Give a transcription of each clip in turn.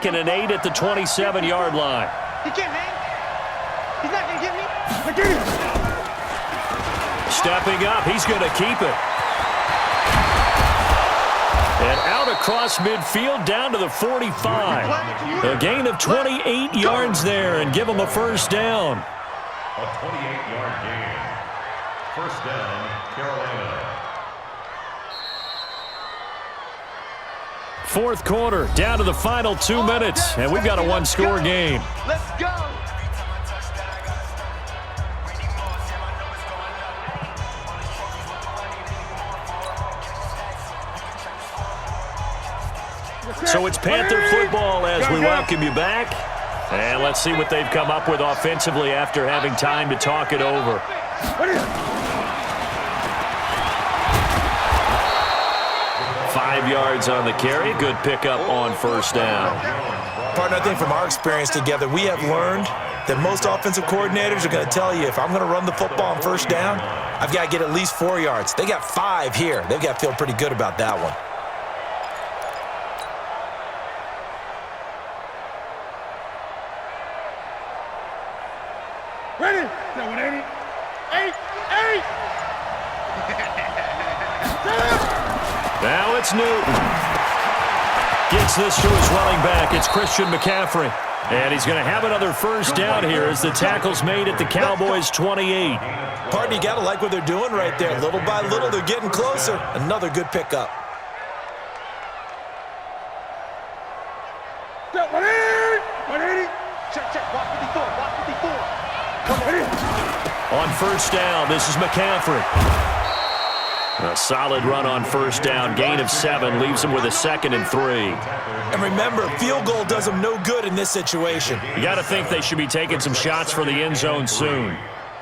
And an 8 at the 27-yard line. He can't hang. He's not going to get me. Stepping up, he's going to keep it. And out across midfield down to the 45. A gain of 28 yards there and give him a first down. A 28-yard gain. First down, Carolina. Fourth quarter, down to the final 2 minutes, and we've got a one-score game. Let's go. So it's Panther football as we welcome you back. And let's see what they've come up with offensively after having time to talk it over. 5 yards on the carry. Good pickup on first down. Partner, I think from our experience together, we have learned that most offensive coordinators are going to tell you, if I'm going to run the football on first down, I've got to get at least 4 yards. They got 5 here. They've got to feel pretty good about that one. Ready? 780. 8. Now it's Newton. Gets this to his running back. It's Christian McCaffrey. And he's going to have another first down here as the tackle's made at the Cowboys' 28. Partner, you got to like what they're doing right there. Little by little, they're getting closer. Another good pickup. 180. Check. Walk 54. On first down, this is McCaffrey. A solid run on first down. Gain of 7 leaves him with a 2nd and 3. And remember, field goal does them no good in this situation. You got to think they should be taking some shots for the end zone soon.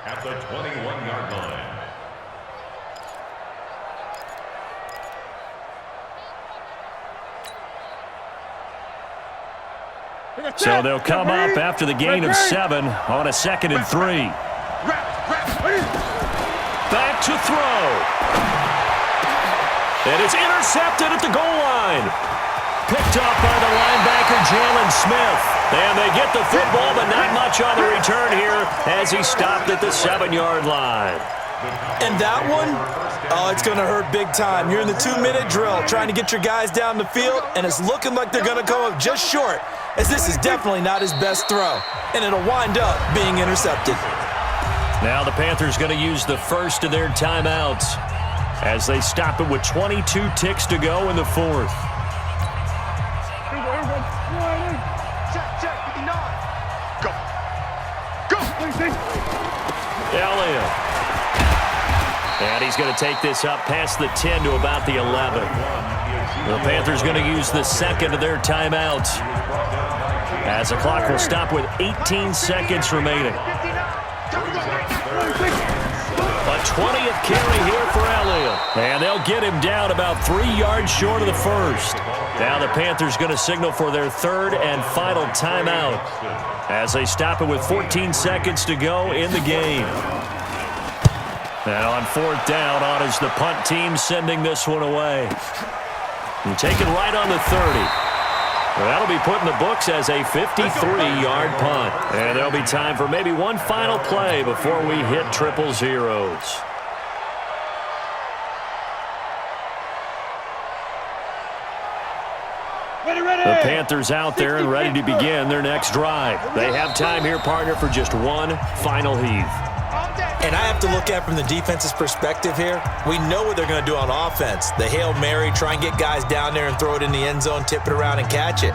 At the 21-yard line. So they'll come up after the gain of 7 on a 2nd and 3. Back to throw. And it's intercepted at the goal line. Picked up by the linebacker, Jalen Smith. And they get the football, but not much on the return here as he stopped at the 7-yard line. And that one, oh, it's going to hurt big time. You're in the 2-minute drill trying to get your guys down the field, and it's looking like they're going to come up just short, as this is definitely not his best throw. And it'll wind up being intercepted. Now the Panthers going to use the first of their timeouts as they stop it with 22 ticks to go in the fourth. Check. 59. Go. Elliott. And he's going to take this up past the 10 to about the 11. The Panthers going to use the second of their timeouts as the clock will stop with 18 seconds remaining. A 20th carry here for Elliott. And they'll get him down about 3 yards short of the first. Now the Panthers going to signal for their third and final timeout as they stop it with 14 seconds to go in the game. Now on fourth down, on is the punt team sending this one away. And taken right on the 30. Well, that'll be put in the books as a 53-yard punt. And there'll be time for maybe one final play before we hit triple zeros. The Panthers out there and ready to begin their next drive. They have time here, partner, for just one final heave. And I have to look at it from the defense's perspective here. We know what they're going to do on offense. The Hail Mary, try and get guys down there and throw it in the end zone, tip it around and catch it.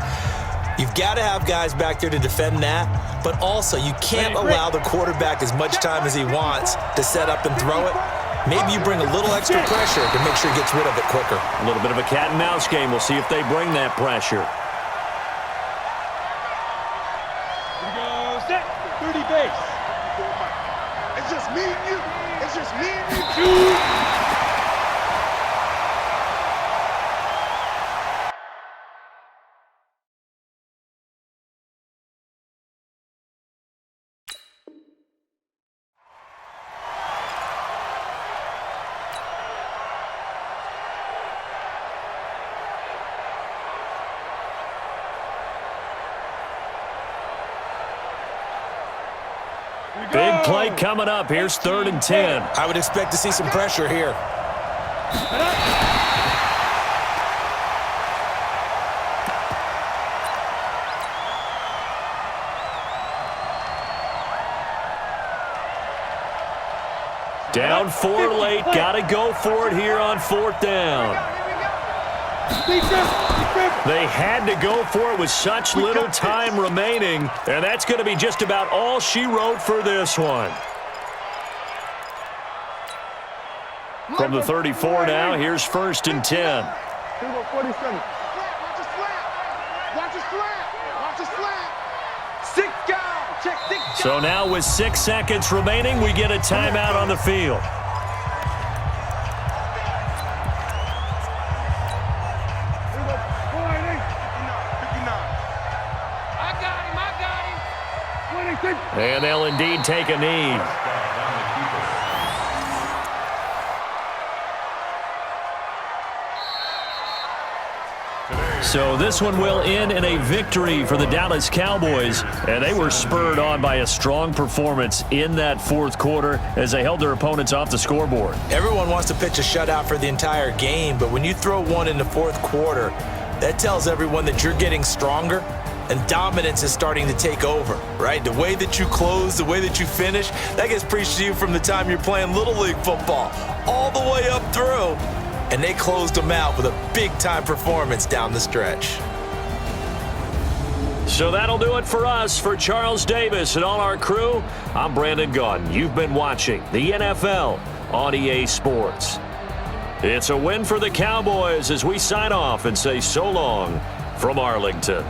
You've got to have guys back there to defend that, but also you can't allow the quarterback as much time as he wants to set up and throw it. Maybe you bring a little extra pressure to make sure he gets rid of it quicker. A little bit of a cat and mouse game. We'll see if they bring that pressure. Here we go. Set. 30 base. It's just me and you. It's just me and you. Big play coming up. Here's 3rd and 10. I would expect to see some pressure here. Down 4 late. Got to go for it here on 4th down. They had to go for it with such little time remaining, and that's going to be just about all she wrote for this one. From the 34 now, here's 1st and 10. Watch his slap. Watch his slap. Watch his slap. 6 guys. Check 6 guys. So now with 6 seconds remaining, we get a timeout on the field. And they'll indeed take a knee. So this one will end in a victory for the Dallas Cowboys, and they were spurred on by a strong performance in that 4th quarter as they held their opponents off the scoreboard. Everyone wants to pitch a shutout for the entire game, but when you throw one in the 4th quarter, that tells everyone that you're getting stronger and dominance is starting to take over, right? The way that you close, the way that you finish, that gets preached to you from the time you're playing Little League football all the way up through. And they closed them out with a big-time performance down the stretch. So that'll do it for us. For Charles Davis and all our crew, I'm Brandon Gaudin. You've been watching the NFL on EA Sports. It's a win for the Cowboys as we sign off and say so long from Arlington.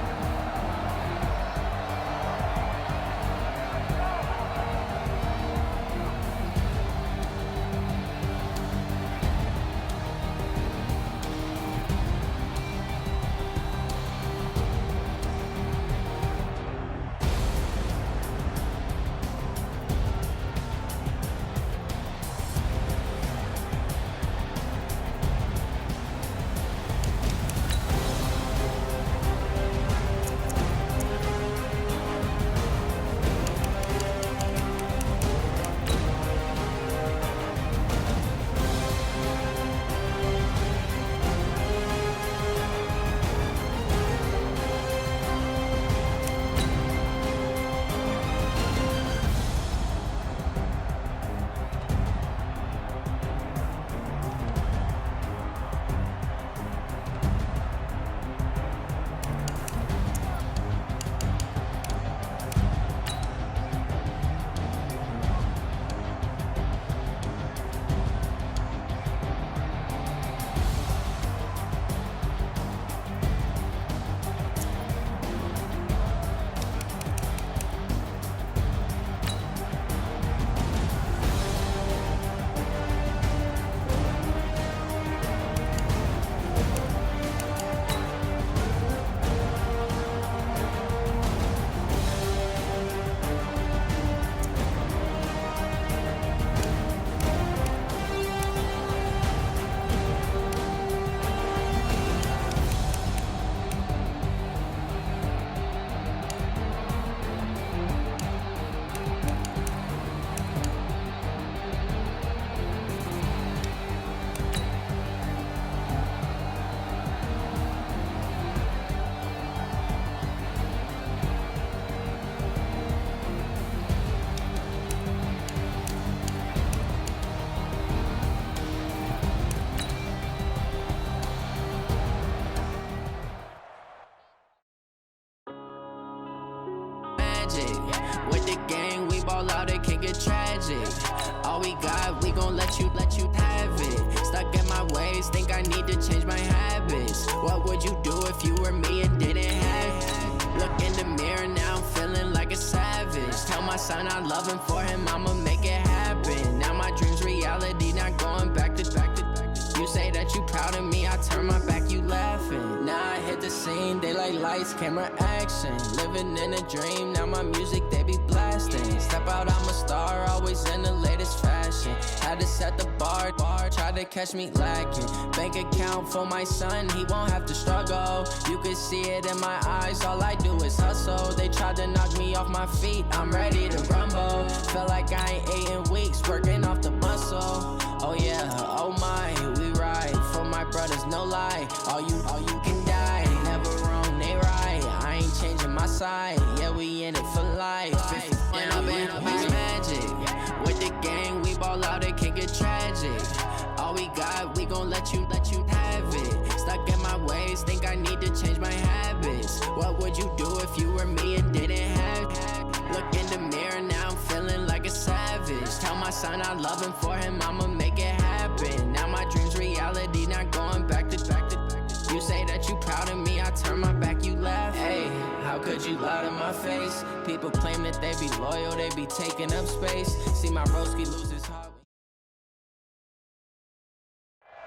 With the gang, we ball out, it can get tragic. All we got, we gon' let you have it. Stuck in my ways, think I need to change my habits. What would you do if you were me and didn't have it? Look in the mirror, now I'm feeling like a savage. Tell my son I love him, for him I'ma make it happen. Now my dream's reality, not going back to. You say that you proud of me, I turn my back, you laughing. Now I hit the scene, they like lights, camera, action. action. Living in a dream, now my music they be blasting. Step out, I'm a star, always in the latest fashion. Had to set the bar, try to catch me lacking. Bank account for my son, he won't have to struggle. You can see it in my eyes, all I do is hustle. They tried to knock me off my feet, I'm ready to rumble. Feel like I ain't ate in weeks, working off the muscle. Oh yeah, oh my, we ride for my brothers, no lie. All you can die, never wrong, they right. I ain't changing my side, yeah, we in it for life. And I've been magic with the gang, we ball out, it can get tragic. All we got, we gon' let you have it. Stuck in my ways, think I need to change my habits. What would you do if you were me and didn't have it? Look in the mirror, now I'm feeling like a savage. Tell my son I love him, for him I'ma make it happen. Now my dream's reality, not going back to. You say that you proud of me, I turn my back, you laugh. Hey, how could you lie to my face? People claim that they be loyal, they be taking up space. See my broski lose his heart.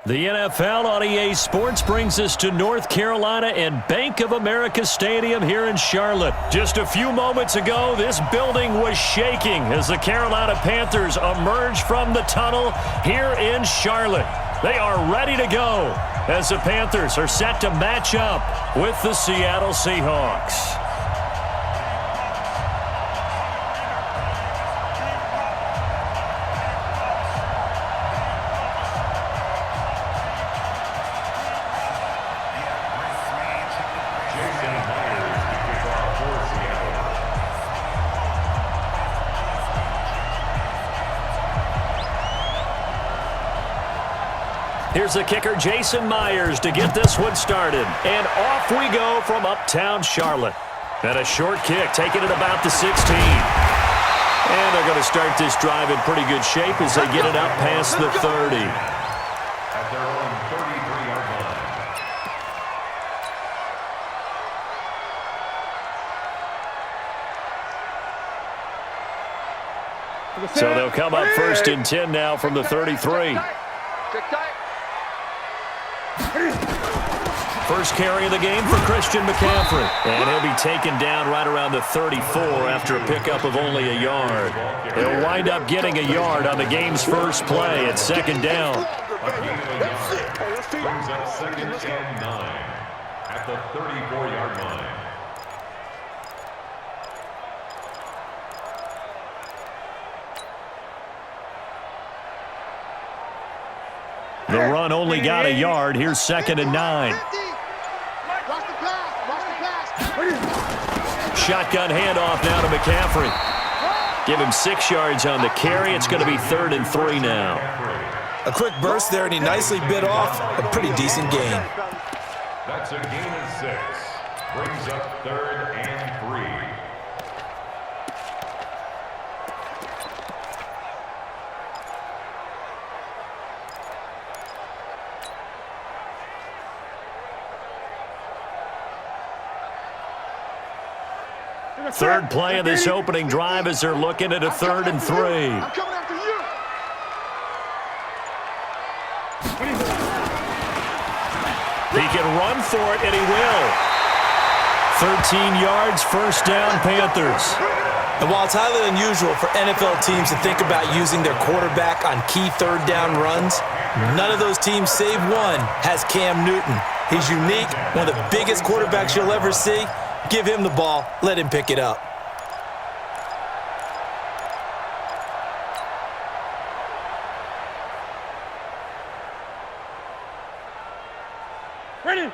The NFL on EA Sports brings us to North Carolina and Bank of America Stadium here in Charlotte. Just a few moments ago, this building was shaking as the Carolina Panthers emerged from the tunnel here in Charlotte. They are ready to go as the Panthers are set to match up with the Seattle Seahawks. Here's the kicker, Jason Myers, to get this one started. And off we go from uptown Charlotte. And a short kick, taking it about the 16. And they're going to start this drive in pretty good shape as they get it up past the 30. At their own 33-yard line. So they'll come up first and 10 now from the 33. First carry of the game for Christian McCaffrey. And he'll be taken down right around the 34 after a pickup of only a yard. He'll wind up getting a yard on the game's first play at second down. Brings up second and 9 at the 34-yard line. The run only got a yard. Here's second and 9. Shotgun handoff now to McCaffrey. Give him 6 yards on the carry. It's going to be 3rd and 3 now. A quick burst there, and he nicely bit off a pretty decent gain. That's a gain of 6. Brings up 3rd and 3. Third play of this opening drive as they're looking at a 3rd and 3. I'm coming after you. He can run for it, and he will. 13 yards, first down, Panthers. And while it's highly unusual for NFL teams to think about using their quarterback on key third down runs, none of those teams, save one, has Cam Newton. He's unique, one of the biggest quarterbacks you'll ever see. Give him the ball. Let him pick it up. Ready.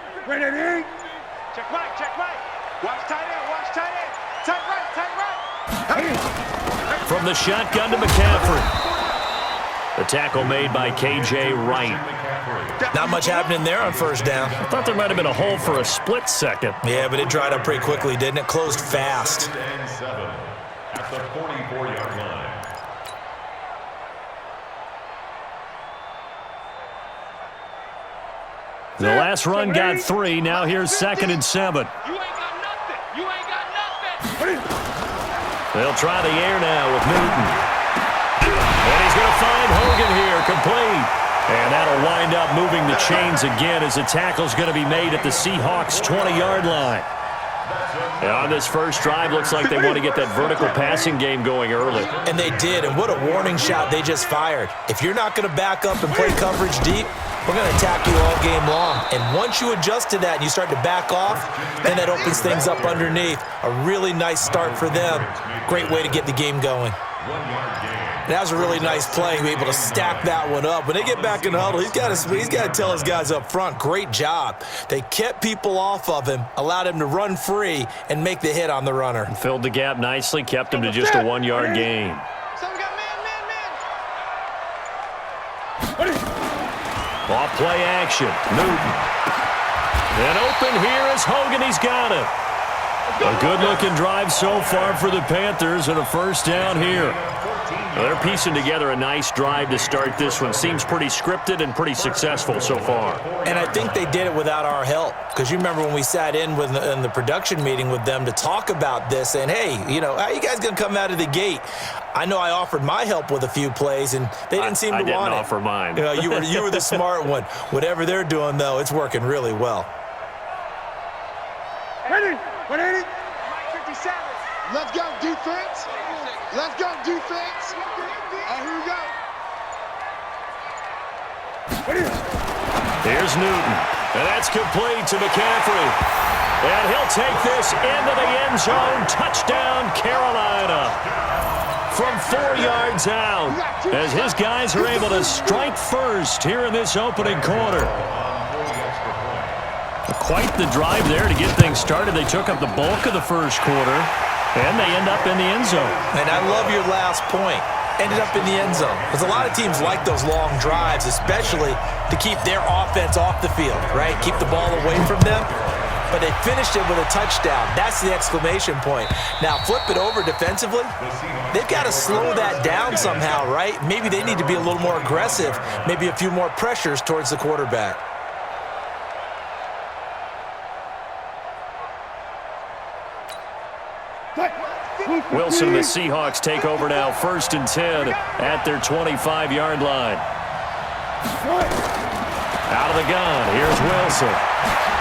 Check right. Watch tight end. Tight right. From the shotgun to McCaffrey. The tackle made by K.J. Wright. Not much happening there on first down. I thought there might have been a hole for a split second. Yeah, but it dried up pretty quickly, didn't it? Closed fast. 7 at the 44-yard line. The last run got 3. Now here's 2nd and 7. You ain't got nothing. They'll try the air now with Newton. And he's going to find Hogan here, complete. And that'll wind up moving the chains again as the tackle's going to be made at the Seahawks' 20-yard line. And on this first drive, looks like they want to get that vertical passing game going early. And they did, and what a warning shot they just fired. If you're not going to back up and play coverage deep, we're going to attack you all game long. And once you adjust to that and you start to back off, then that opens things up underneath. A really nice start for them. Great way to get the game going. That was a really nice play. He was able to stack that one up. When they get back in the huddle, he's got to tell his guys up front, great job. They kept people off of him, allowed him to run free, and make the hit on the runner. Filled the gap nicely, kept him to just a 1-yard gain. Off play action. Newton. And open here is Hogan. He's got it. A good-looking drive so far for the Panthers and a first down here. Well, they're piecing together a nice drive to start this one. Seems pretty scripted and pretty successful so far. And I think they did it without our help. Because you remember when we sat in the production meeting with them to talk about this, saying, hey, how are you guys going to come out of the gate? I know I offered my help with a few plays, and they didn't seem to want it. I didn't offer mine. You were the smart one. Whatever they're doing, though, it's working really well. Ready? 180. 57. Let's go, defense. Let's go, defense. Here we go. Here's Newton. And that's complete to McCaffrey. And he'll take this into the end zone. Touchdown, Carolina. From 4 yards out, as his guys are able to strike first here in this opening quarter. Quite the drive there to get things started. They took up the bulk of the first quarter, and they end up in the end zone. And I love your last point. Ended up in the end zone. Because a lot of teams like those long drives, especially to keep their offense off the field, right? Keep the ball away from them. But they finished it with a touchdown. That's the exclamation point. Now, flip it over defensively. They've got to slow that down somehow, right? Maybe they need to be a little more aggressive. Maybe a few more pressures towards the quarterback. Wilson and the Seahawks take over now, 1st and 10 at their 25-yard line. Out of the gun, here's Wilson.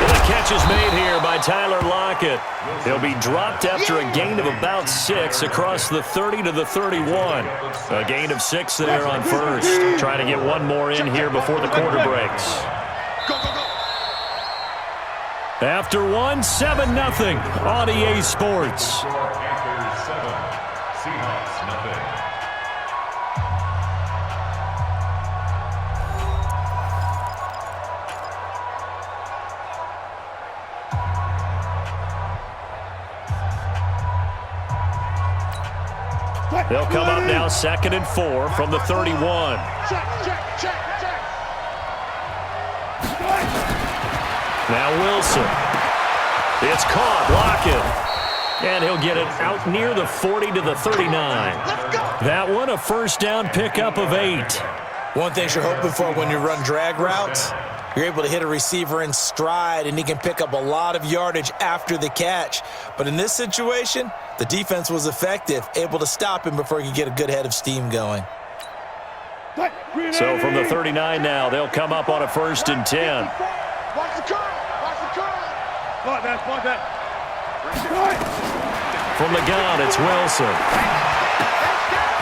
And the catch is made here by Tyler Lockett. He'll be dropped after a gain of about 6 across the 30 to the 31. A gain of 6 there on first. Trying to get one more in here before the quarter breaks. After 1, 7-0 on EA Sports. Panthers 7, Seahawks nothing. They'll come up now 2nd and 4 from the 31. Check. Now Wilson. It's caught. Lockett. And he'll get it out near the 40 to the 39. That one a first down pickup of 8. One thing you're hoping for when you run drag routes, you're able to hit a receiver in stride, and he can pick up a lot of yardage after the catch. But in this situation, the defense was effective, able to stop him before he could get a good head of steam going. So from the 39 now, they'll come up on a 1st and 10. Watch the curl. Watch that. From the gun, it's Wilson.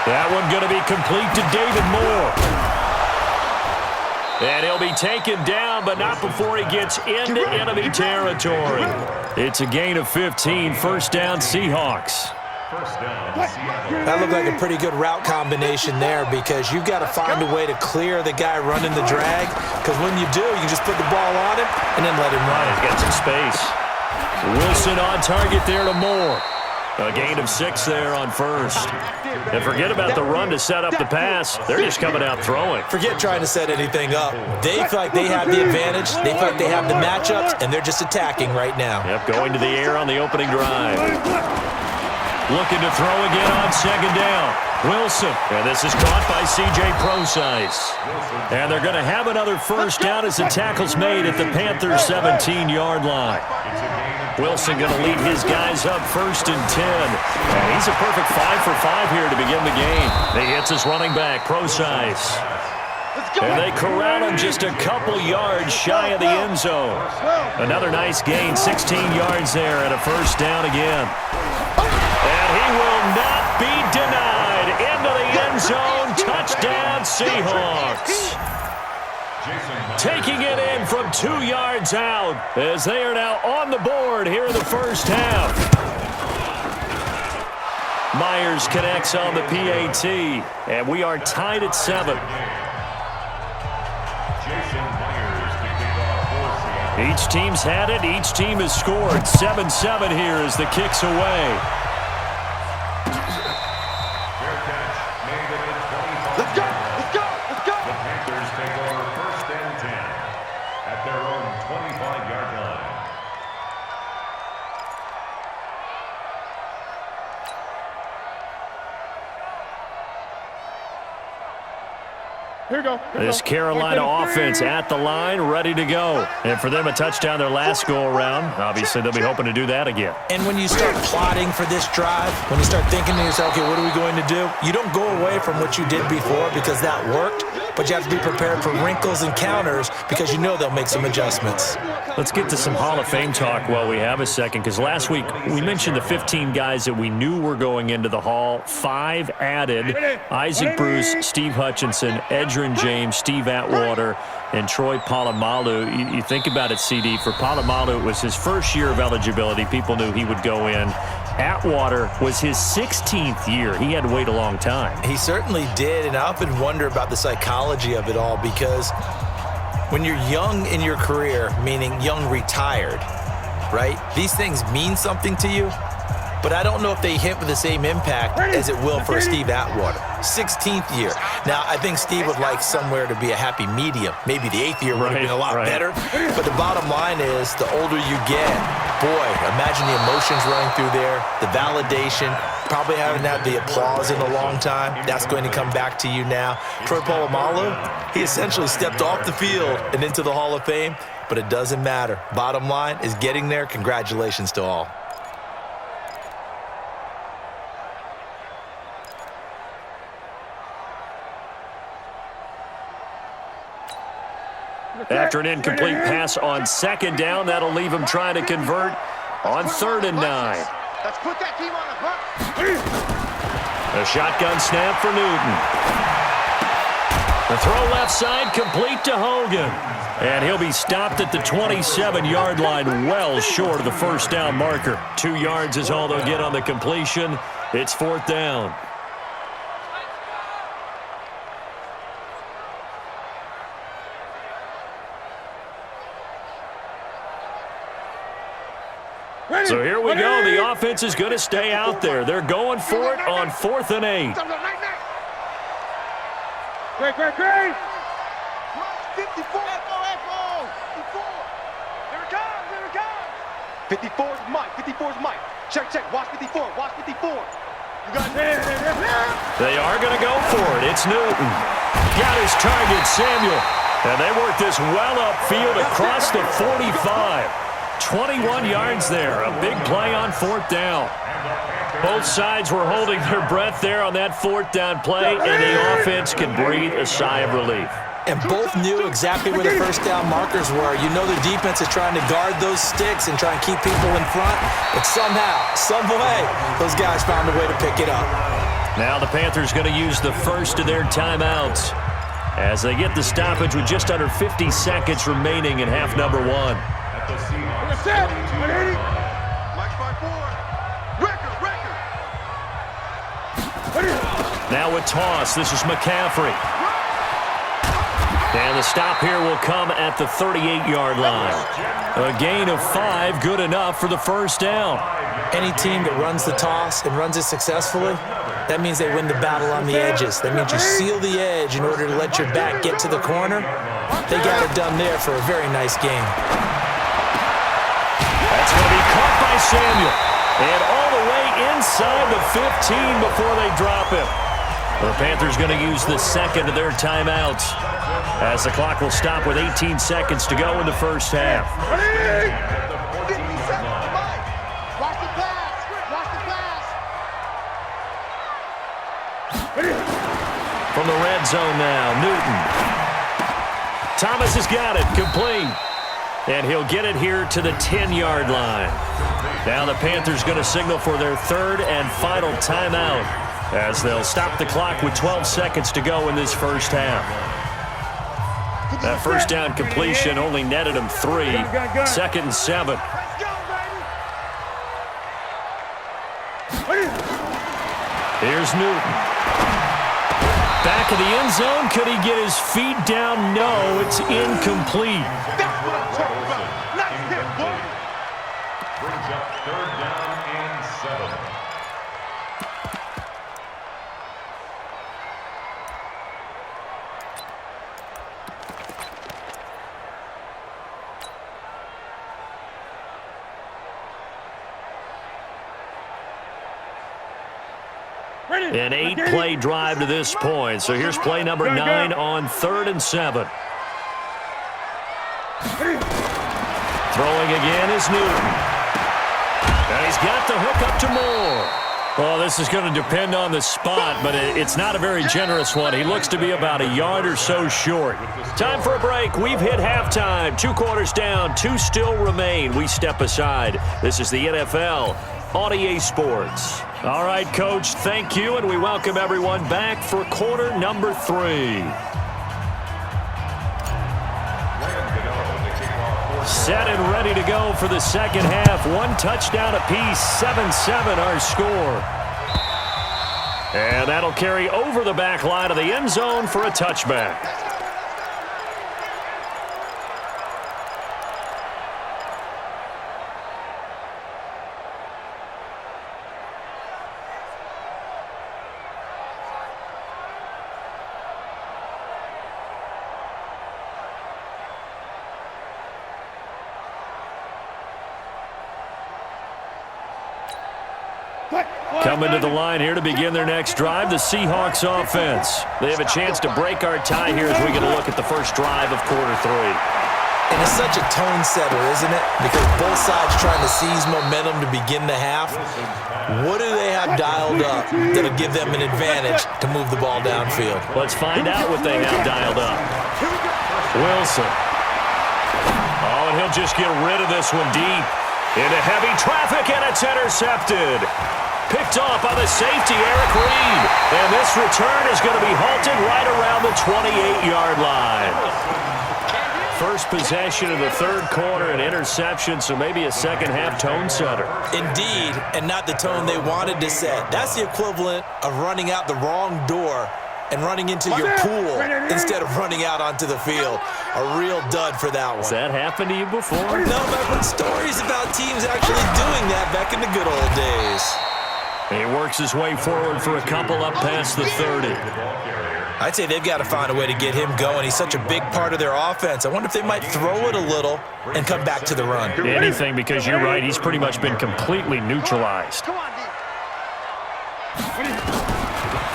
That one going to be complete to David Moore. And he'll be taken down, but not before he gets into enemy territory. It's a gain of 15, first down Seahawks. First down, Seattle. That looked like a pretty good route combination there, because you've got to find a way to clear the guy running the drag, because when you do, you just put the ball on him and then let him run. He's got some space. Wilson on target there to Moore. A gain of 6 there on first. And forget about the run to set up the pass. They're just coming out throwing. Forget trying to set anything up. They feel like they have the advantage. They feel like they have the matchups, and they're just attacking right now. Yep, going to the air on the opening drive. Looking to throw again on 2nd down. Wilson. And this is caught by C.J. Prosise. And they're going to have another first down as the tackle's made at the Panthers' 17-yard line. Wilson going to lead his guys up 1st and 10. And he's a perfect 5 for 5 here to begin the game. He hits his running back, Prosise. And they corral him just a couple yards shy of the end zone. Another nice gain, 16 yards there and a first down again. And he will not be denied. Into the end zone, touchdown Seahawks. Taking it in from 2 yards out as they are now on the board here in the first half. Myers connects on the PAT, and we are tied at 7. Each team's had it. Each team has scored. 7-7 here as the kick's away. Let's go! Let's go! Let's go! The Panthers take over first and 10 at their own 25-yard line. Here we go. This Carolina offense at the line, ready to go. And for them, a touchdown their last go-around. Obviously, they'll be hoping to do that again. And when you start plotting for this drive, when you start thinking to yourself, okay, what are we going to do? You don't go away from what you did before because that worked, but you have to be prepared for wrinkles and counters because you know they'll make some adjustments. Let's get to some Hall of Fame talk while we have a second, because last week we mentioned the 15 guys that we knew were going into the Hall. 5 added: Isaac Bruce, Steve Hutchinson, Edgerrin James, Steve Atwater, and Troy Polamalu. You think about it, CD. For Polamalu, it was his first year of eligibility. People knew he would go in. Atwater was his 16th year. He had to wait a long time. He certainly did, and I often wonder about the psychology of it all because when you're young in your career, meaning young retired, right, these things mean something to you, but I don't know if they hit with the same impact as it will for Steve Atwater. 16th year. Now, I think Steve would like somewhere to be a happy medium. Maybe the 8th year would have been a lot better. But the bottom line is, the older you get, boy, imagine the emotions running through there, the validation, probably haven't had the applause in a long time. That's going to come back to you now. Troy Polamalu, he essentially stepped off the field and into the Hall of Fame, but it doesn't matter. Bottom line is getting there. Congratulations to all. After an incomplete pass on second down, that'll leave him trying to convert on 3rd and 9. Let's put that team on the hunt. A shotgun snap for Newton. The throw left side, complete to Hogan. And he'll be stopped at the 27-yard line, well short of the first down marker. 2 yards is all they'll get on the completion. It's 4th down. So here we go. The offense is going to stay out there. They're going for it on 4th and 8. Great. 54. Echo. 54. Here it comes. 54's Mike. Check. Watch 54. You got it. They are going to go for it. It's Newton. Got his target, Samuel. And they work this well upfield across the 45. 21 yards there. A big play on 4th down. Both sides were holding their breath there on that 4th down play, and the offense can breathe a sigh of relief. And both knew exactly where the first down markers were. You know the defense is trying to guard those sticks and try and keep people in front, but somehow, some way, those guys found a way to pick it up. Now the Panthers going to use the first of their timeouts as they get the stoppage with just under 50 seconds remaining in half number 1. Now with toss, this is McCaffrey. And the stop here will come at the 38-yard line. A gain of 5, good enough for the first down. Any team that runs the toss and runs it successfully, that means they win the battle on the edges. That means you seal the edge in order to let your back get to the corner. They got it done there for a very nice game. That's going to be caught by Samuel. And all the way inside the 15 before they drop him. The Panthers going to use the second of their timeouts as the clock will stop with 18 seconds to go in the first half. From the red zone now, Newton. Thomas has got it. Complete. And he'll get it here to the 10-yard line. Now the Panthers going to signal for their third and final timeout as they'll stop the clock with 12 seconds to go in this first half. That first down completion only netted him 3. 2nd and 7. Here's Newton. Back of the end zone. Could he get his feet down? No, it's incomplete. That's what I'm talking about. Not him, boy. Brings up 3rd down and 7. An 8-play drive to this point. So here's play number 9 on 3rd and 7. Throwing again is Newton. And he's got the hook up to Moore. Well, this is going to depend on the spot, but it's not a very generous one. He looks to be about a yard or so short. Time for a break. We've hit halftime. 2 quarters down. 2 still remain. We step aside. This is the NFL on EA Sports. All right, Coach, thank you, and we welcome everyone back for quarter number 3. Set and ready to go for the second half. 1 touchdown apiece, 7-7 our score. And that'll carry over the back line of the end zone for a touchback. Coming to the line here to begin their next drive, the Seahawks offense. They have a chance to break our tie here as we get a look at the first drive of quarter 3. And it's such a tone setter, isn't it? Because both sides trying to seize momentum to begin the half. What do they have dialed up that'll give them an advantage to move the ball downfield? Let's find out what they have dialed up. Wilson. Oh, and he'll just get rid of this one deep. Into heavy traffic, and it's intercepted. Picked off by the safety, Eric Reed. And this return is going to be halted right around the 28-yard line. First possession of the third quarter, an interception, so maybe a second-half tone setter. Indeed, and not the tone they wanted to set. That's the equivalent of running out the wrong door and running into your pool instead of running out onto the field. A real dud for that one. Has that happened to you before? No, but I've heard stories about teams actually doing that back in the good old days. He works his way forward for a couple up past the 30. I'd say they've got to find a way to get him going. He's such a big part of their offense. I wonder if they might throw it a little and come back to the run. Anything, because you're right, he's pretty much been completely neutralized.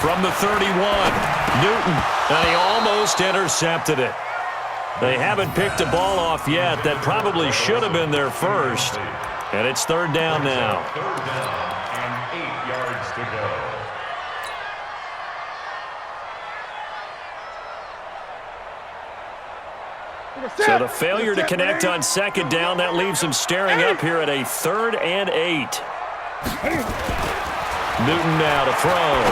From the 31, Newton, and he almost intercepted it. They haven't picked a ball off yet. That probably should have been their first. And it's 3rd down now. 3rd down and 8 yards to go. So the failure to connect on 2nd down, that leaves him staring up here at a 3rd and 8. Newton now to throw.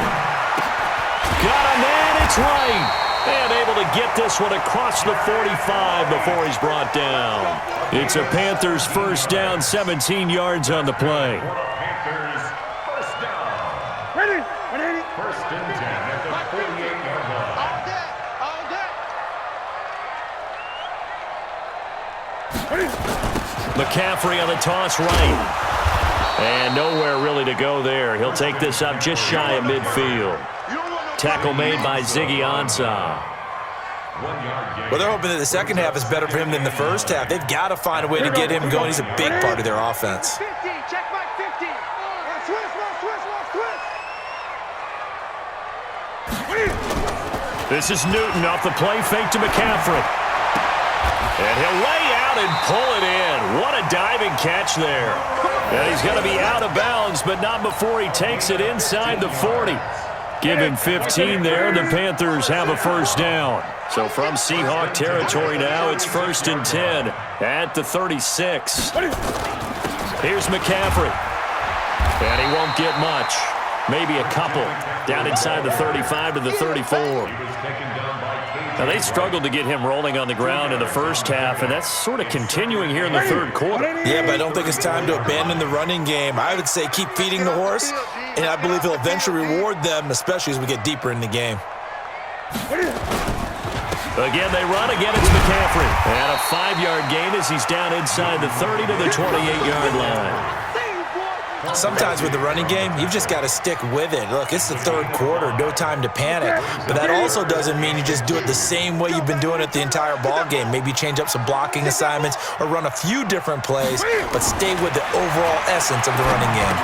Got a man, it's right. And able to get this one across the 45 before he's brought down. It's a Panthers first down, 17 yards on the play. Panthers first down. Ready? 1st and 10 at the 48-yard line. McCaffrey on the toss right. And nowhere really to go there. He'll take this up just shy of midfield. Tackle made by Ziggy Ansah. Well, they're hoping that the second half is better for him than the first half. They've got to find a way to get him going. He's a big part of their offense. 50, check my 50. Switch. This is Newton off the play fake to McCaffrey. And he'll lay out and pull it in. What a diving catch there. And he's going to be out of bounds, but not before he takes it inside the 40. Give him 15 there, and the Panthers have a first down. So from Seahawk territory now, it's 1st and 10 at the 36. Here's McCaffrey. And he won't get much. Maybe a couple. Down inside the 35 to the 34. Now, they struggled to get him rolling on the ground in the first half, and that's sort of continuing here in the third quarter. Yeah, but I don't think it's time to abandon the running game. I would say keep feeding the horse, and I believe he'll eventually reward them, especially as we get deeper in the game. Again, they run. Again, it's McCaffrey. And a 5-yard gain as he's down inside the 30 to the 28-yard line. Sometimes with the running game, you've just got to stick with it. Look, it's the third quarter, no time to panic. But that also doesn't mean you just do it the same way you've been doing it the entire ball game. Maybe change up some blocking assignments or run a few different plays, but stay with the overall essence of the running game.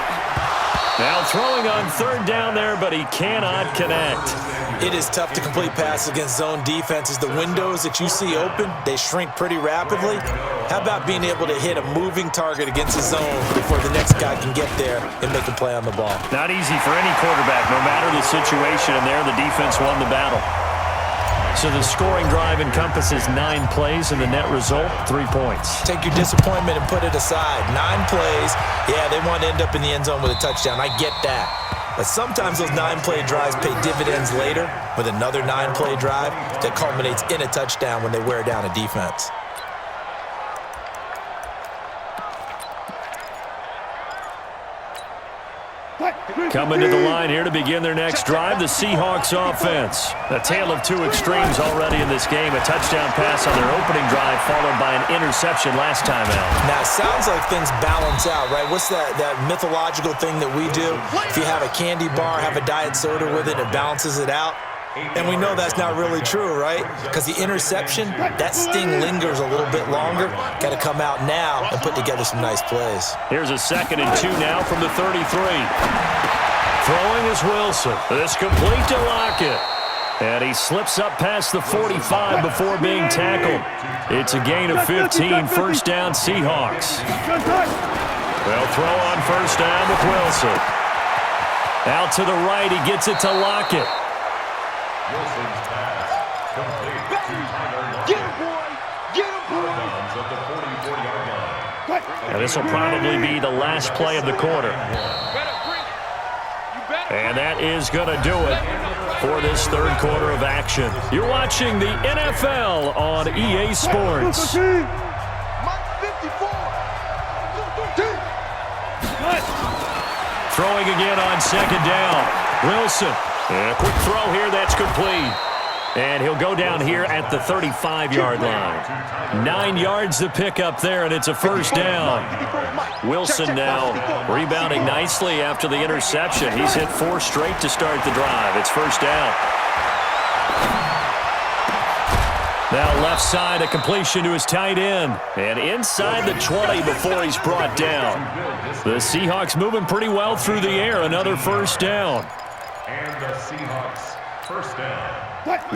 Now throwing on third down there, but he cannot connect. It is tough to complete passes against zone defenses. The windows that you see open, they shrink pretty rapidly. How about being able to hit a moving target against a zone before the next guy can get there and make a play on the ball? Not easy for any quarterback, no matter the situation, and there the defense won the battle. So the scoring drive encompasses 9 plays, and the net result, 3 points. Take your disappointment and put it aside. 9 plays, yeah, they want to end up in the end zone with a touchdown. I get that. But sometimes those 9-play drives pay dividends later with another 9-play drive that culminates in a touchdown when they wear down a defense. Coming to the line here to begin their next drive, the Seahawks offense. A tale of two extremes already in this game. A touchdown pass on their opening drive followed by an interception last time out. Now, it sounds like things balance out, right? What's that mythological thing that we do? If you have a candy bar, have a diet soda with it, it balances it out. And we know that's not really true, right? Because the interception, that sting lingers a little bit longer. Got to come out now and put together some nice plays. Here's a 2nd and 2 now from the 33. Throwing is Wilson. This complete to Lockett. And he slips up past the 45 before being tackled. It's a gain of 15, first down Seahawks. They'll throw on first down with Wilson. Out to the right, he gets it to Lockett. Wilson's pass complete to Tyler Get him, boy! Get him, boy! Lockett of the 40-yard line. And this will probably be the last play of the quarter. And that is going to do it for this third quarter of action. You're watching the NFL on EA Sports. Throwing again on 2nd down. Wilson. And a quick throw here, that's complete. And he'll go down here at the 35-yard line. 9 yards to pick up there, and it's a first down. Wilson now rebounding nicely after the interception. He's hit 4 straight to start the drive. It's first down. Now left side, a completion to his tight end. And inside the 20 before he's brought down. The Seahawks moving pretty well through the air. Another first down. And the Seahawks first down.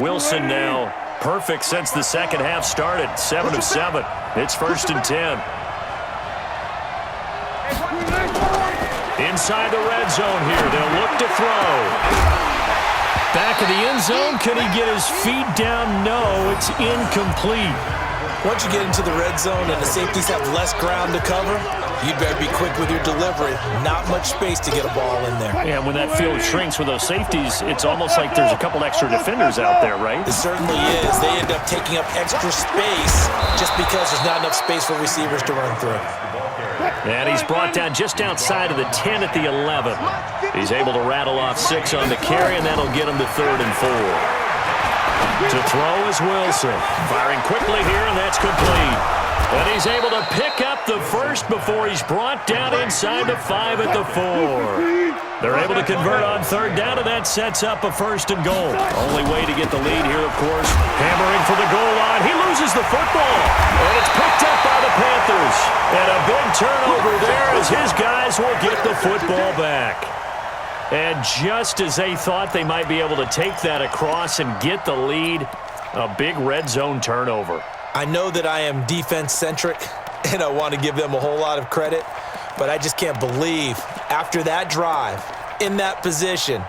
Wilson now perfect since the second half started. 7 of 7. It's 1st and 10. Inside the red zone here. They'll look to throw. Back of the end zone. Can he get his feet down? No, it's incomplete. Once you get into the red zone and the safeties have less ground to cover, you'd better be quick with your delivery. Not much space to get a ball in there. And when that field shrinks with those safeties, it's almost like there's a couple extra defenders out there, right? It certainly is. They end up taking up extra space just because there's not enough space for receivers to run through. And he's brought down just outside of the 10 at the 11. He's able to rattle off 6 on the carry, and that'll get him to 3rd and 4. To throw is Wilson. Firing quickly here, and that's complete. And he's able to pick up the first before he's brought down inside the 5 at the 4. They're able to convert on 3rd down, and that sets up a 1st and goal. Only way to get the lead here, of course. Hammering for the goal line. He loses the football. And it's picked up by the Panthers. And a big turnover there as his guys will get the football back. And just as they thought they might be able to take that across and get the lead, a big red zone turnover. I know that I am defense-centric, and I want to give them a whole lot of credit, but I just can't believe after that drive, in that position,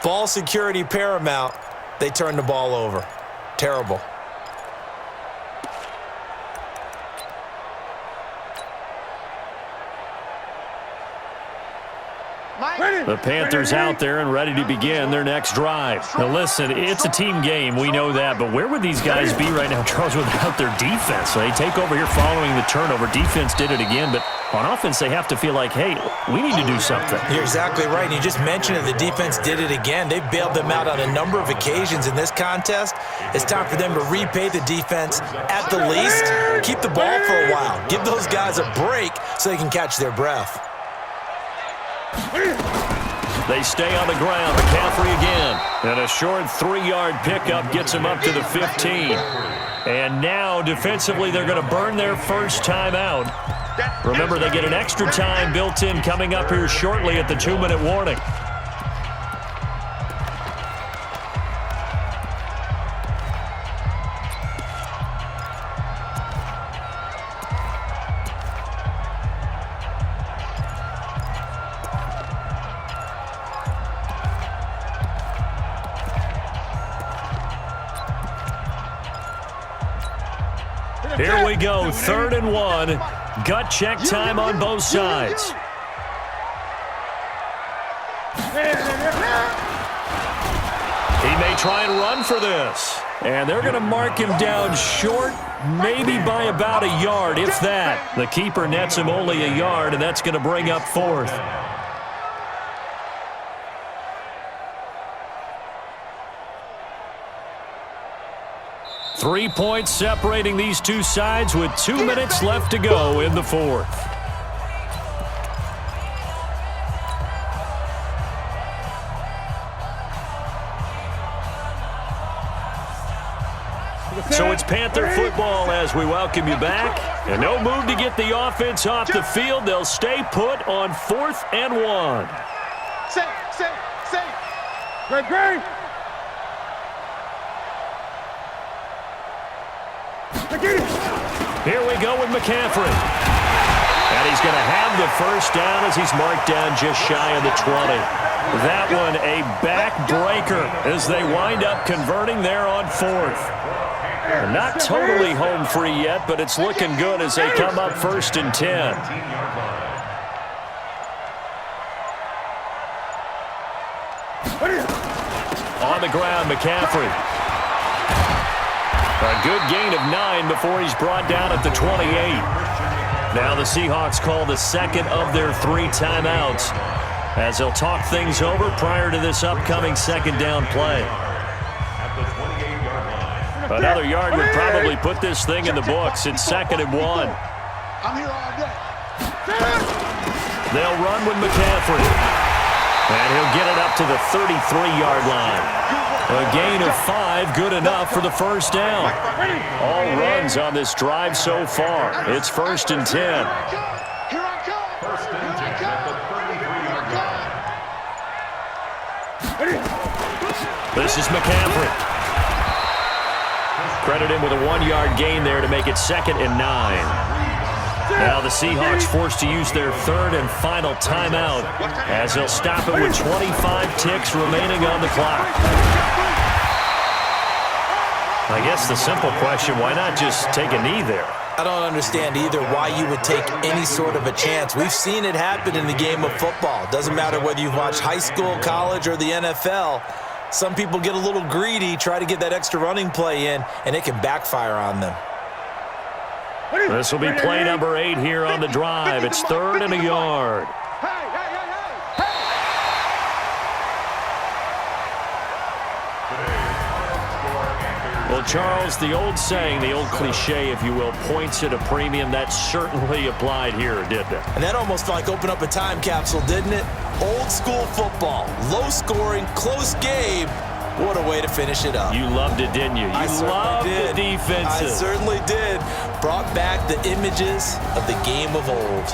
Ball security paramount. They turn the ball over. Terrible. The Panthers out there and ready to begin their next drive. Now listen, it's a team game, we know that, but where would these guys be right now, Charles, without their defense? So they take over here following the turnover. Defense did it again, but on offense they have to feel like, hey, we need to do something. You're exactly right, and you just mentioned it. The defense did it again. They bailed them out on a number of occasions in this contest. It's time for them to repay the defense at the least. Keep the ball for a while. Give those guys a break so they can catch their breath. They stay on the ground. McCaffrey again. And a short 3-yard pickup gets him up to the 15. And now, defensively, they're going to burn their first time out. Remember, they get an extra time built in coming up here shortly at the 2-minute warning. Here we go, 3rd and 1. Gut check time on both sides. He may try and run for this. And they're going to mark him down short, maybe by about a yard, if that. The keeper nets him only a yard, and that's going to bring up 4th. Three points separating these two sides with 2 minutes left to go in the 4th. So it's Panther football as we welcome you back. And no move to get the offense off the field. They'll stay put on 4th and 1. Great. Here we go with McCaffrey. And he's going to have the first down as he's marked down just shy of the 20. That one a backbreaker as they wind up converting there on 4th. And not totally home free yet, but it's looking good as they come up 1st and 10. On the ground, McCaffrey. A good gain of 9 before he's brought down at the 28. Now the Seahawks call the second of their 3 timeouts as they'll talk things over prior to this upcoming second down play. Another yard would probably put this thing in the books. It's 2nd and 1. I'm here all day. They'll run with McCaffrey. And he'll get it up to the 33-yard line. A gain of 5, good enough for the first down. All runs on this drive so far. It's 1st and 10. Here I come. First and 10 at the 33-yard line. This is McCaffrey. Credit him with a 1-yard gain there to make it 2nd and 9. Now the Seahawks forced to use their 3rd and final timeout as they'll stop it with 25 ticks remaining on the clock. I guess the simple question, why not just take a knee there? I don't understand either why you would take any sort of a chance. We've seen it happen in the game of football. Doesn't matter whether you've watched high school, college, or the NFL. Some people get a little greedy, try to get that extra running play in, and it can backfire on them. This will be play number 8 here on the drive. It's 3rd and a yard. Well, Charles, the old saying, the old cliche, if you will, points at a premium, that certainly applied here, didn't it? And that almost like opened up a time capsule, didn't it? Old school football, low scoring, close game. What a way to finish it up. You loved it, didn't you? You loved the defenses. I certainly did. Brought back the images of the game of old.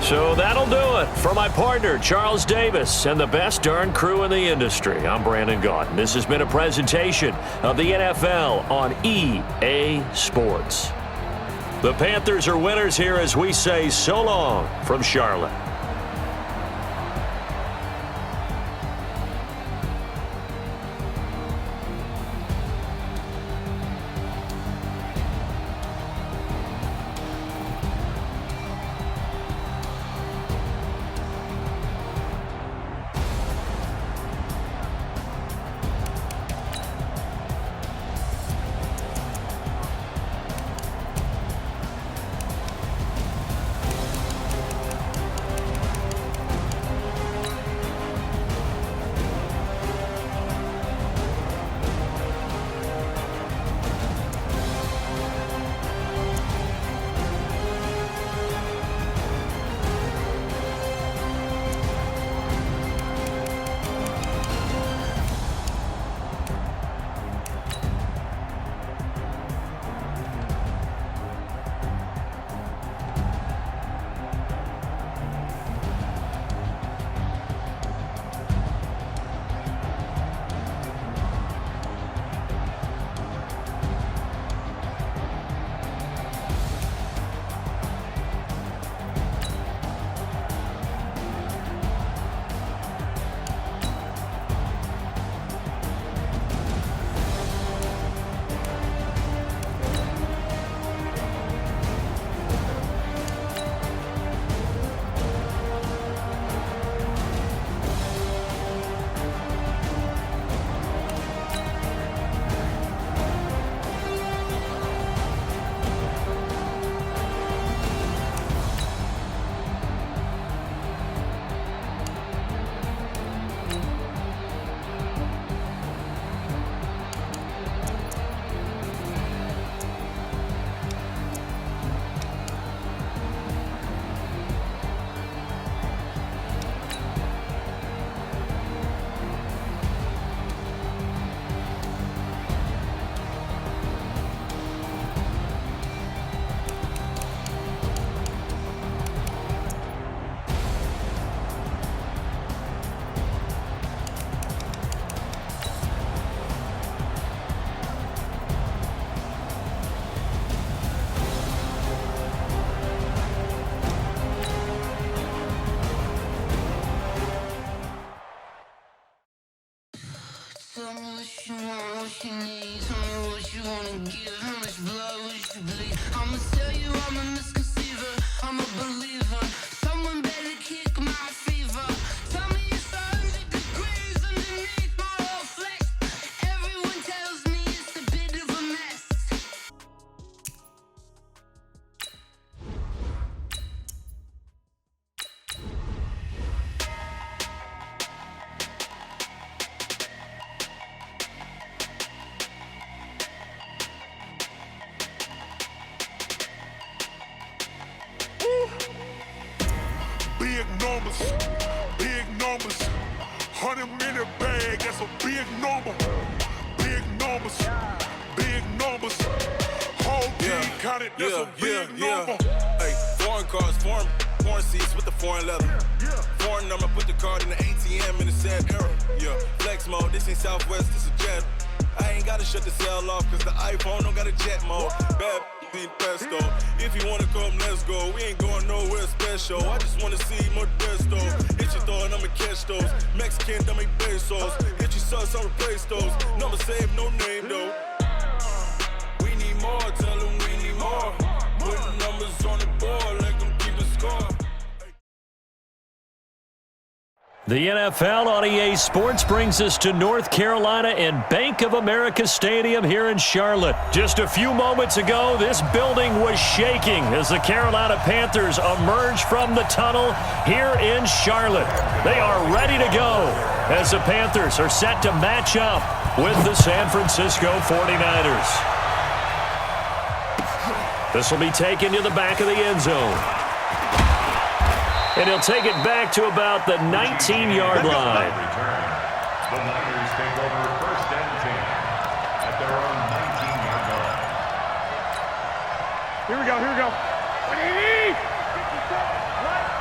So that'll do it. For my partner, Charles Davis, and the best darn crew in the industry, I'm Brandon Gaudin. This has been a presentation of the NFL on EA Sports. The Panthers are winners here as we say so long from Charlotte. Tell me what you want, what you need. Tell me what you wanna give. How much blood would you bleed? I'ma tell you I'm a misconceiver. I'm a believer. Someone better kick my fever. Tell me it's 100 degrees underneath my whole flesh. Everyone tells me it's a bit of a mess. Big numbers, big numbers. 100-minute bag, that's a big number. Big numbers, big numbers. Whole team counted, that's a big number. Hey, foreign cars, foreign seats with the foreign leather. Foreign number, put the card in the ATM in the sad era. Yeah, flex mode, this ain't Southwest, this a jet. I ain't gotta shut the cell off, cause the iPhone don't got a jet mode. Bad need pesto. If you wanna come, let's go. We ain't going nowhere special. I just wanna see more Modesto. Hit your throw and I'ma catch those. Mexican, dummy pesos. Hit your sauce, I'll replace those. Number save, no name though. We need more, tell them we need more. Put the numbers on the board, let them keep the score. The NFL on EA Sports brings us to North Carolina and Bank of America Stadium here in Charlotte. Just a few moments ago, this building was shaking as the Carolina Panthers emerged from the tunnel here in Charlotte. They are ready to go as the Panthers are set to match up with the San Francisco 49ers. This will be taken to the back of the end zone. And he'll take it back to about the 19-yard line. The Niners take over first and 10 at their own 19-yard line. Here we go, here we go.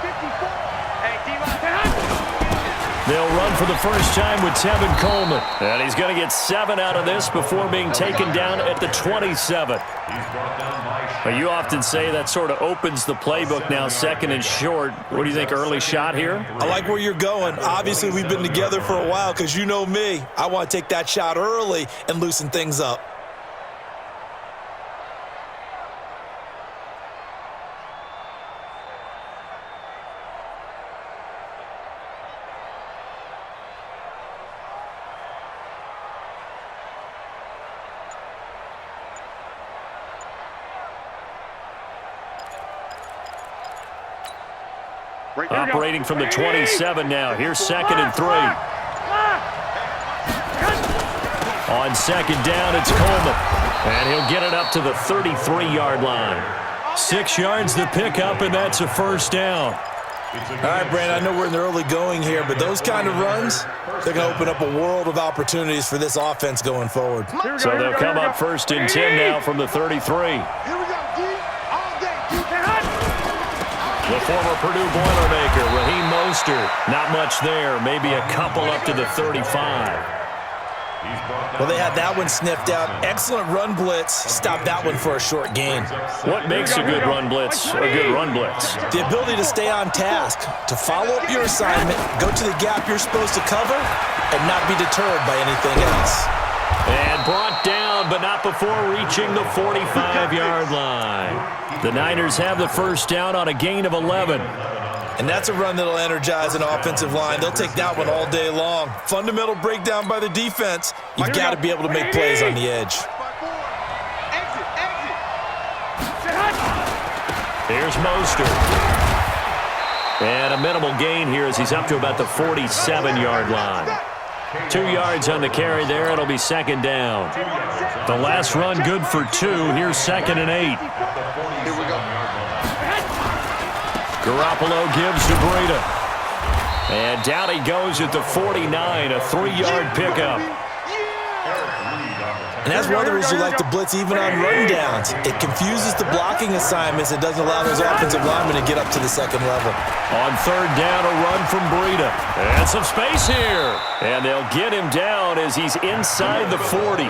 54. Hey, D-line. They'll run for the first time with Tevin Coleman. And he's going to get 7 out of this before being taken down at the 27. Well, you often say that sort of opens the playbook now, second and short. What do you think, early shot here? I like where you're going. Obviously, we've been together for a while because you know me. I want to take that shot early and loosen things up. Operating from the 27 now. Here's second and 3. On second down, it's Coleman. And he'll get it up to the 33-yard line. 6 yards the pickup, and that's a first down. All right, Brandon, I know we're in the early going here, but those kind of runs, they're going to open up a world of opportunities for this offense going forward. So they'll come up first and 10 now from the 33. The former Purdue Boilermaker, Raheem Mostert. Not much there. Maybe a couple up to the 35. Well, they had that one sniffed out. Excellent run blitz. Stop that one for a short gain. What makes a good run blitz a good run blitz? The ability to stay on task, to follow up your assignment, go to the gap you're supposed to cover, and not be deterred by anything else. And brought down, but not before reaching the 45-yard line. The Niners have the first down on a gain of 11. And that's a run that'll energize an offensive line. They'll take that one all day long. Fundamental breakdown by the defense. You've got to be able to make plays on the edge. Here's Mostert. And a minimal gain here as he's up to about the 47-yard line. 2 yards on the carry there. It'll be second down. The last run good for 2. Here's second and 8. Here we go. Garoppolo gives to Breida. And down he goes at the 49, a 3-yard pickup. And that's one of the reasons you like to blitz even on rundowns. It confuses the blocking assignments. It doesn't allow those offensive linemen to get up to the second level. On third down, a run from Breida. And some space here. And they'll get him down as he's inside the 40.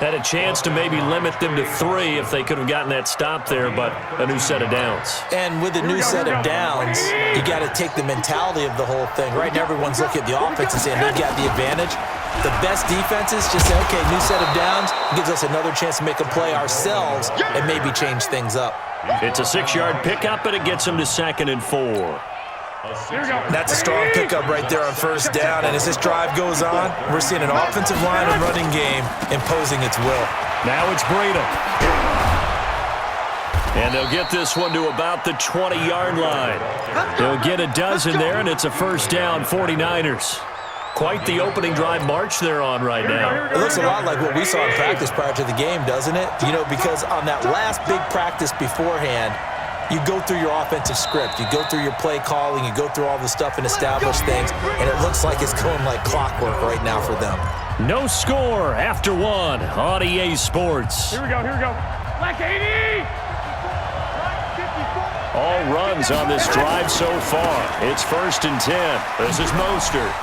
Had a chance to maybe limit them to 3 if they could have gotten that stop there, but a new set of downs. And with a new set of downs, you got to take the mentality of the whole thing. Right now, everyone's looking at the offense and saying they got the advantage. The best defenses just say, okay, new set of downs gives us another chance to make a play ourselves and maybe change things up. It's a 6-yard pickup, and it gets them to second and 4. That's a strong pickup right there on first down. And as this drive goes on, we're seeing an offensive line and running game imposing its will. Now it's Breida. And they'll get this one to about the 20-yard line. They'll get a dozen there, and it's a first down, 49ers. Quite the opening drive march they're on right now. It looks a lot like what we saw in practice prior to the game, doesn't it? You know, because on that last big practice beforehand, you go through your offensive script. You go through your play calling. You go through all the stuff and establish things. And it looks like it's going like clockwork right now for them. No score after 1 on EA Sports. Here we go. Black 80! All runs on this drive so far. It's first and 10. This is Mostert.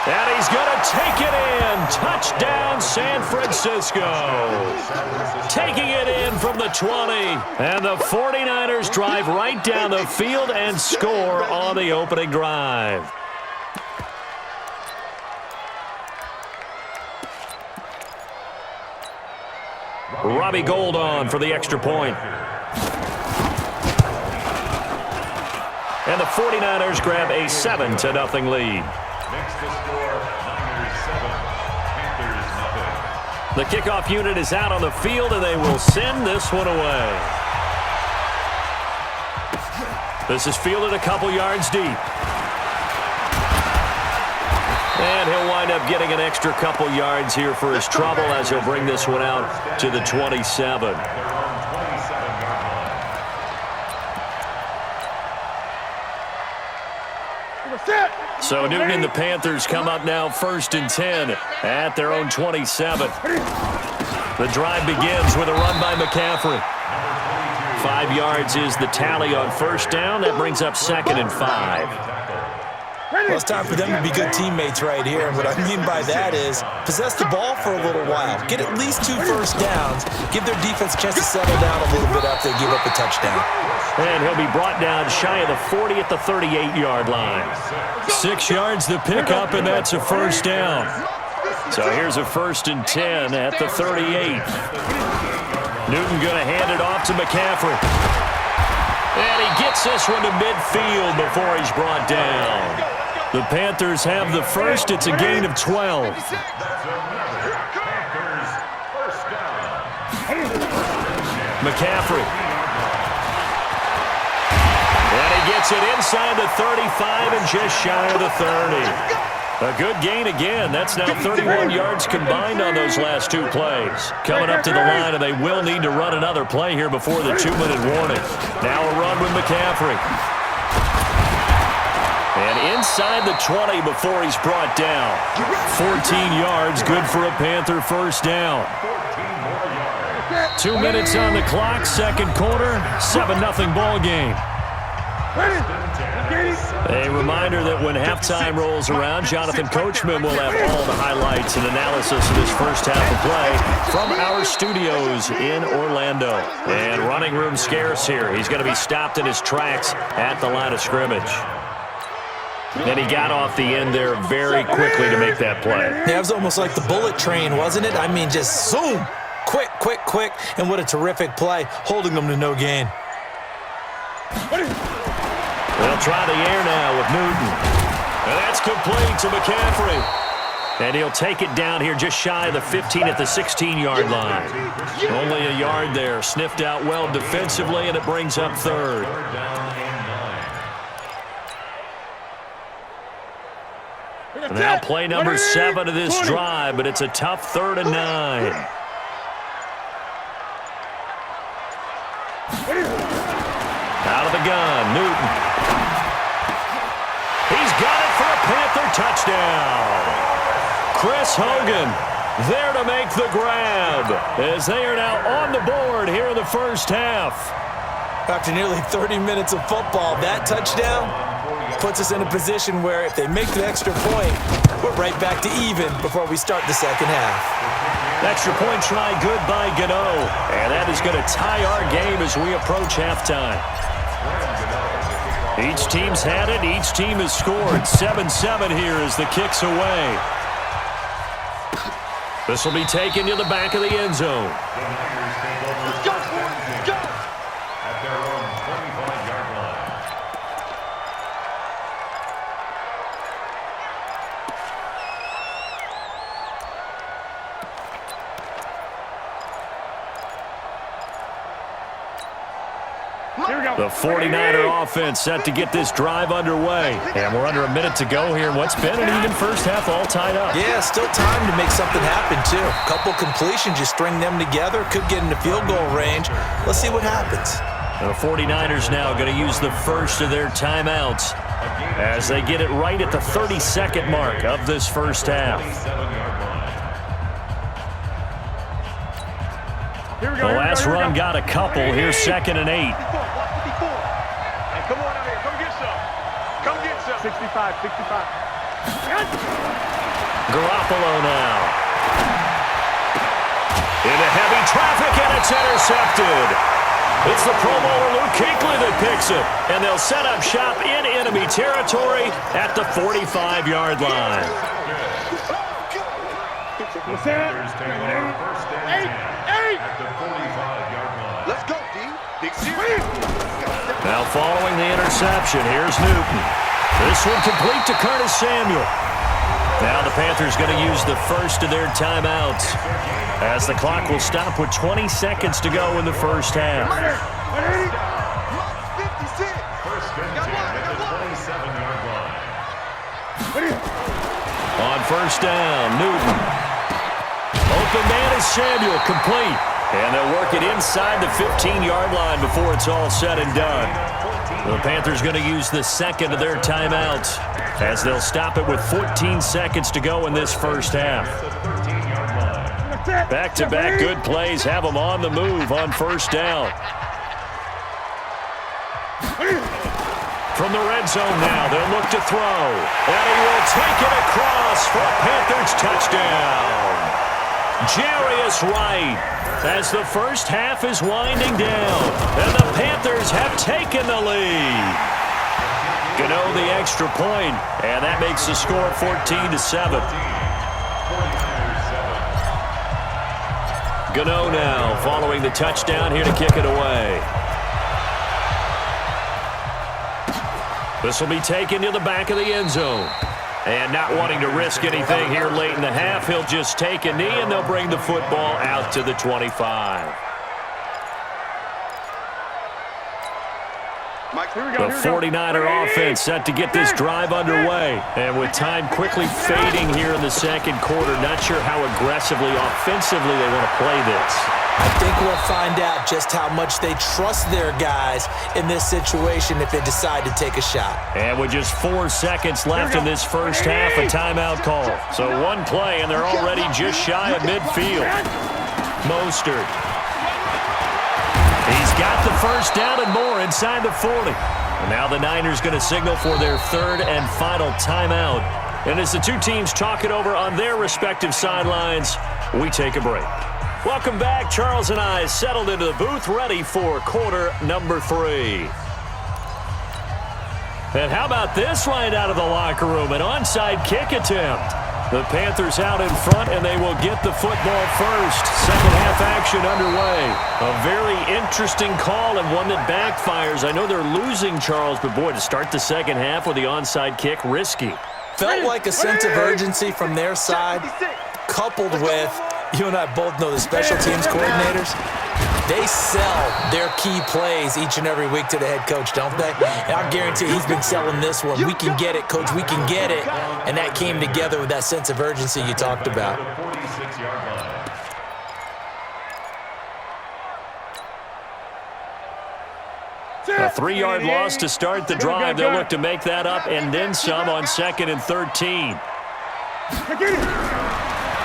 And he's going to take it in. Touchdown, San Francisco. Taking it in from the 20. And the 49ers drive right down the field and score on the opening drive. Robbie Gould on for the extra point. And the 49ers grab a 7-0 lead. Next to score, Niners 7, Panthers nothing. The kickoff unit is out on the field, and they will send this one away. This is fielded a couple yards deep. And he'll wind up getting an extra couple yards here for his trouble as he'll bring this one out to the 27. So Newton and the Panthers come up now first and 10 at their own 27. The drive begins with a run by McCaffrey. 5 yards is the tally on first down. That brings up second and 5. Well, it's time for them to be good teammates right here. And what I mean by that is possess the ball for a little while. Get at least 2 first downs. Give their defense a chance to settle down a little bit after they give up a touchdown. And he'll be brought down shy of the 40 at the 38-yard line. 6 yards to pick up, and that's a first down. So here's a 1st and 10 at the 38. Newton going to hand it off to McCaffrey. And he gets this one to midfield before he's brought down. The Panthers have the first. It's a gain of 12. McCaffrey. And he gets it inside the 35 and just shy of the 30. A good gain again. That's now 31 yards combined on those last 2 plays. Coming up to the line, and they will need to run another play here before the 2-minute warning. Now a run with McCaffrey. And inside the 20 before he's brought down. 14 yards, good for a Panther first down. 2 minutes on the clock, second quarter, 7-0 ball game. A reminder that when halftime rolls around, Jonathan Coachman will have all the highlights and analysis of this first half of play from our studios in Orlando. And running room scarce here. He's going to be stopped in his tracks at the line of scrimmage. And he got off the end there very quickly to make that play. Yeah, it was almost like the bullet train, wasn't it? I mean, just zoom. Quick, quick, quick. And what a terrific play, holding them to no gain. They'll try the air now with Newton. And that's complete to McCaffrey. And he'll take it down here just shy of the 15 at the 16-yard line. Only a yard there. Sniffed out well defensively, and it brings up third. Now play number 7 of this drive, but it's a tough 3rd and 9. Out of the gun, Newton. He's got it for a Panther touchdown. Chris Hogan there to make the grab as they are now on the board here in the first half. After nearly 30 minutes of football, that touchdown puts us in a position where if they make the extra point, we're right back to even before we start the second half. Extra point try good by Gano. And that is going to tie our game as we approach halftime. Each team's had it. Each team has scored. 7-7 here as the kick's away. This will be taken to the back of the end zone. Let's go, let's go. At their own 25-yard line. The 49er offense set to get this drive underway. And we're under a minute to go here in what's been an even first half all tied up. Yeah, still time to make something happen, too. A couple completions, you string them together, could get into field goal range. Let's see what happens. And the 49ers now going to use the first of their timeouts as they get it right at the 32nd mark of this first half. The last run got a couple. Here's 2nd and 8. Come on out here. Come get some. Come get some. 65, 65. Garoppolo now. Into heavy traffic, and it's intercepted. It's the Pro Bowler Luke Kuechly that picks it. And they'll set up shop in enemy territory at the 45-yard line. What's that? At the 45-yard line. Let's go, D. Big series. Now following the interception, here's Newton. This one complete to Curtis Samuel. Now the Panthers going to use the first of their timeouts as the clock will stop with 20 seconds to go in the first half. First and 10 at the 27-yard line. On first down, Newton. Open man is Samuel, complete. And they'll work it inside the 15-yard line before it's all said and done. The Panthers going to use the second of their timeouts as they'll stop it with 14 seconds to go in this first half. Back-to-back good plays have them on the move on first down. From the red zone now, they'll look to throw. And he will take it across for a Panthers touchdown. Jarius Wright, as the first half is winding down, and the Panthers have taken the lead. Gano the extra point, and that makes the score 14-7. Gano now following the touchdown here to kick it away. This will be taken to the back of the end zone. And not wanting to risk anything here late in the half, he'll just take a knee, and they'll bring the football out to the 25. The 49er offense set to get this drive underway. And with time quickly fading here in the second quarter, not sure how aggressively, offensively they want to play this. I think we'll find out just how much they trust their guys in this situation if they decide to take a shot. And with just 4 seconds left in this first half, a timeout call. So one play, and they're already just shy of midfield. Mostert. He's got the first down and more inside the 40. And now the Niners going to signal for their third and final timeout. And as the two teams talk it over on their respective sidelines, we take a break. Welcome back. Charles and I settled into the booth, ready for quarter number 3. And how about this right out of the locker room? An onside kick attempt. The Panthers out in front, and they will get the football first. Second half action underway. A very interesting call and one that backfires. I know they're losing, Charles, but boy, to start the second half with the onside kick, risky. Felt like a sense of urgency from their side, coupled with, you and I both know the special teams coordinators, they sell their key plays each and every week to the head coach, don't they? And I guarantee he's been selling this one. We can get it, coach. We can get it. And that came together with that sense of urgency you talked about. A 3-yard loss to start the drive. They'll look to make that up and then some on 2nd and 13.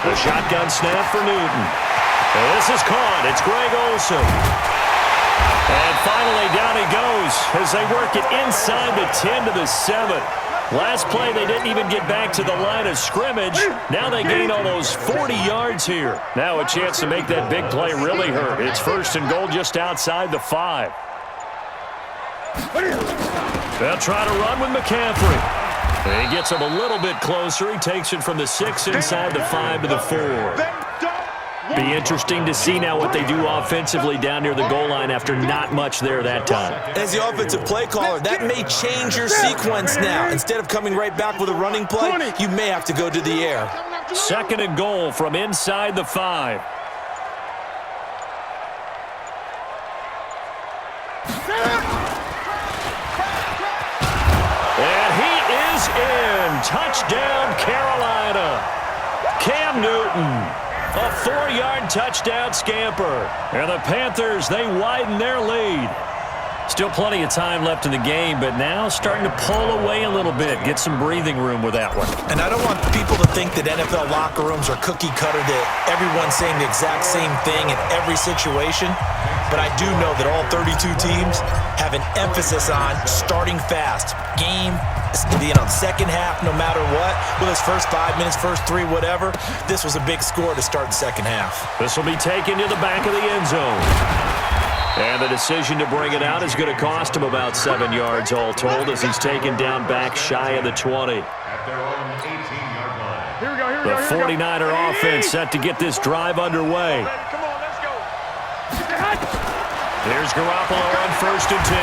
The shotgun snap for Newton. And this is caught. It's Greg Olsen. And finally, down he goes as they work it inside the 10 to the 7. Last play, they didn't even get back to the line of scrimmage. Now they gain almost 40 yards here. Now a chance to make that big play really hurt. It's 1st and goal just outside the 5. They'll try to run with McCaffrey. He gets him a little bit closer. He takes it from the 6 inside the 5 to the 4. Be interesting to see now what they do offensively down near the goal line after not much there that time. As the offensive play caller, that may change your sequence now. Instead of coming right back with a running play, you may have to go to the air. 2nd and goal from inside the 5. And he is in. Touchdown, Carolina. Cam Newton. A 4-yard touchdown scamper. And the Panthers, they widen their lead. Still plenty of time left in the game, but now starting to pull away a little bit. Get some breathing room with that one. And I don't want people to think that NFL locker rooms are cookie cutter, that everyone's saying the exact same thing in every situation. But I do know that all 32 teams have an emphasis on starting fast. Game, second half, no matter what. With his first 5 minutes, first 3, whatever. This was a big score to start the second half. This will be taken to the back of the end zone. And the decision to bring it out is going to cost him about 7 yards all told as he's taken down back shy of the 20. The 49er offense set to get this drive underway. There's Garoppolo on 1st and 10.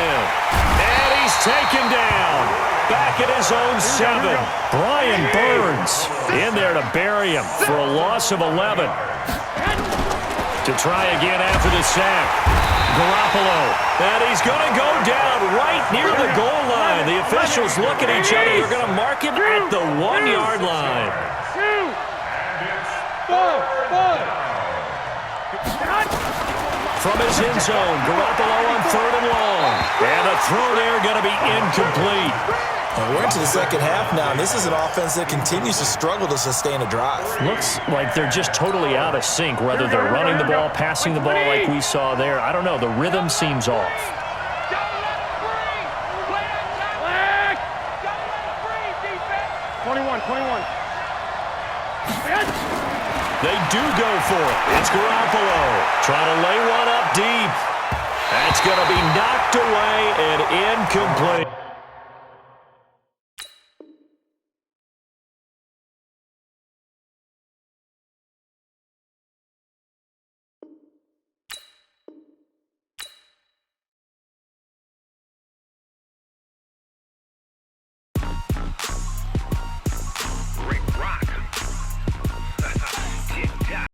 And he's taken down. Back at his own 7. Brian Burns in there to bury him for a loss of 11. To try again after the sack. Garoppolo. And he's going to go down right near the goal line. The officials look at each other. They're going to mark him at the 1-yard line. From his end zone, Garoppolo on 3rd and long. And the throw there going to be incomplete. Well, we're into the second half now, and this is an offense that continues to struggle to sustain a drive. Looks like they're just totally out of sync, whether they're running the ball, passing the ball like we saw there. I don't know. The rhythm seems off. 21. They do go for it. It's Garoppolo trying to lay one up deep. That's going to be knocked away and incomplete.